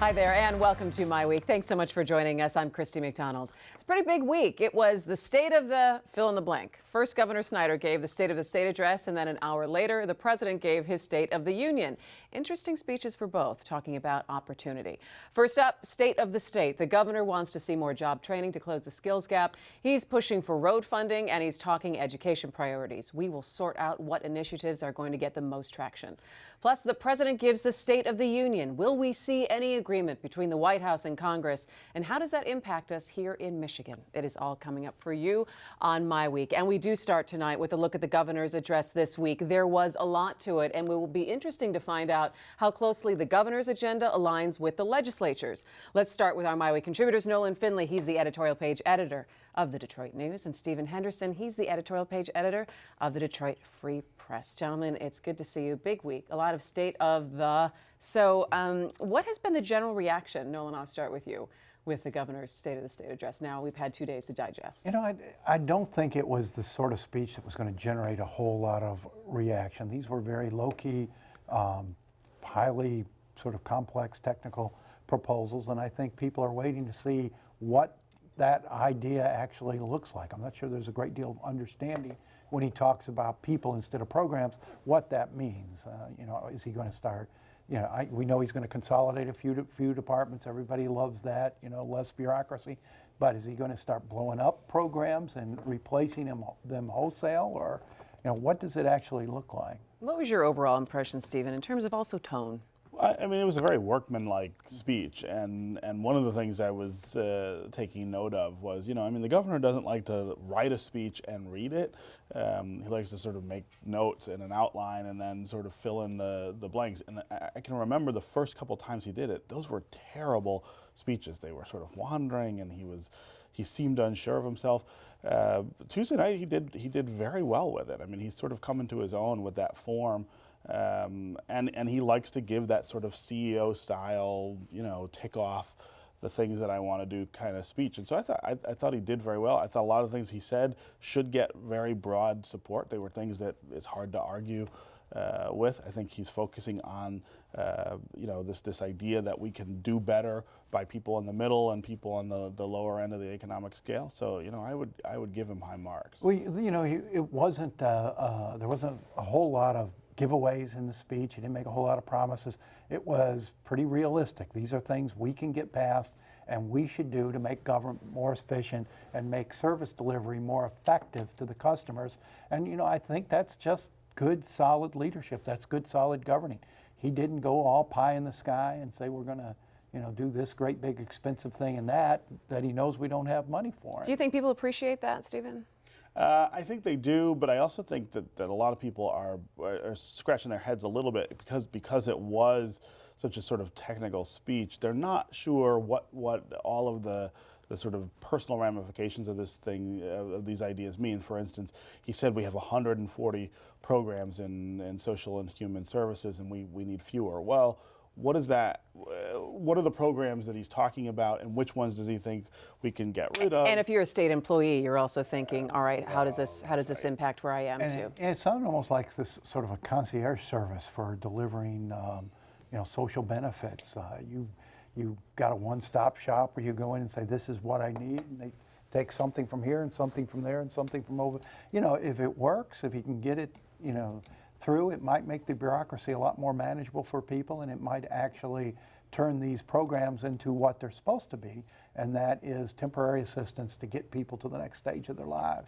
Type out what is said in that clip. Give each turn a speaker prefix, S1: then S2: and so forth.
S1: Hi there, and welcome to MiWeek. Thanks so much for joining us. I'm Christy McDonald. It's a pretty big week. It was the state of the fill in the blank. First, Governor Snyder gave the State of the State address, and then an hour later, the president gave his State of the Union. Interesting speeches for both, talking about opportunity. First up, State of the State. The governor wants to see more job training to close the skills gap. He's pushing for road funding, and he's talking education priorities. We will sort out what initiatives are going to get the most traction. Plus, the president gives the State of the Union. Will we see any agreement between the White House and Congress? And how does that impact us here in Michigan? It is all coming up for you on MiWeek. And we do start tonight with a look at the governor's address this week. There was a lot to it, and it will be interesting to find out how closely the governor's agenda aligns with the legislature's. Let's start with our MiWeek contributors. Nolan Finley, he's the editorial page editor of the Detroit News, and Stephen Henderson, he's the editorial page editor of the Detroit Free Press. Gentlemen, it's good to see you. Big week, a lot of state of the. So what has been the general reaction? Nolan, I'll start with you with the governor's State of the State address. Now we've had 2 days to digest.
S2: You know, I don't think it was the sort of speech that was going to generate a whole lot of reaction. These were very low-key, highly sort of complex technical proposals, and I think people are waiting to see what that idea actually looks like. I'm not sure there's a great deal of understanding when he talks about people instead of programs, what that means. You know, is he going to start, you know, we know he's going to consolidate a few departments. Everybody loves that, you know, less bureaucracy. But is he going to start blowing up programs and replacing them wholesale? Or, you know, what does it actually look like?
S1: What was your overall impression, Stephen, in terms of also tone?
S3: I mean, it was a very workmanlike speech, and one of the things I was taking note of was, you know, I mean, the governor doesn't like to write a speech and read it. He likes to sort of make notes in an outline and then sort of fill in the blanks. And I can remember the first couple times he did it, those were terrible speeches. They were sort of wandering, and he seemed unsure of himself. Tuesday night, he did very well with it. I mean, he's sort of come into his own with that form. And he likes to give that sort of CEO style, you know, tick off the things that I want to do kind of speech. And so I thought he did very well. I thought a lot of things he said should get very broad support. They were things that it's hard to argue with. I think he's focusing on, you know, this idea that we can do better by people in the middle and people on the lower end of the economic scale. So, you know, I would give him high marks.
S2: Well, you know, it wasn't there wasn't a whole lot of giveaways in the speech. He didn't make a whole lot of promises. It was pretty realistic. These are things we can get past and we should do to make government more efficient and make service delivery more effective to the customers. And, you know, I think that's just good, solid leadership. That's good, solid governing. He didn't go all pie in the sky and say we're going to, you know, do this great big expensive thing and that he knows we don't have money for.
S1: Do you think people appreciate that, Stephen?
S3: I think they do, but I also think that a lot of people are scratching their heads a little bit because it was such a sort of technical speech. They're not sure what all of the sort of personal ramifications of this thing, of these ideas mean. For instance, he said we have 140 programs in social and human services and we need fewer. Well, what is that? What are the programs that he's talking about, and which ones does he think we can get rid of?
S1: And if you're a state employee, you're also thinking, all right, how does this impact where I am too?
S2: And it sounded almost like this sort of a concierge service for delivering, you know, social benefits. You got a one-stop shop where you go in and say, this is what I need, and they take something from here and something from there and something from over. You know, if it works, if you can get it, you know, through, it might make the bureaucracy a lot more manageable for people, and it might actually turn these programs into what they're supposed to be, and that is temporary assistance to get people to the next stage of their lives.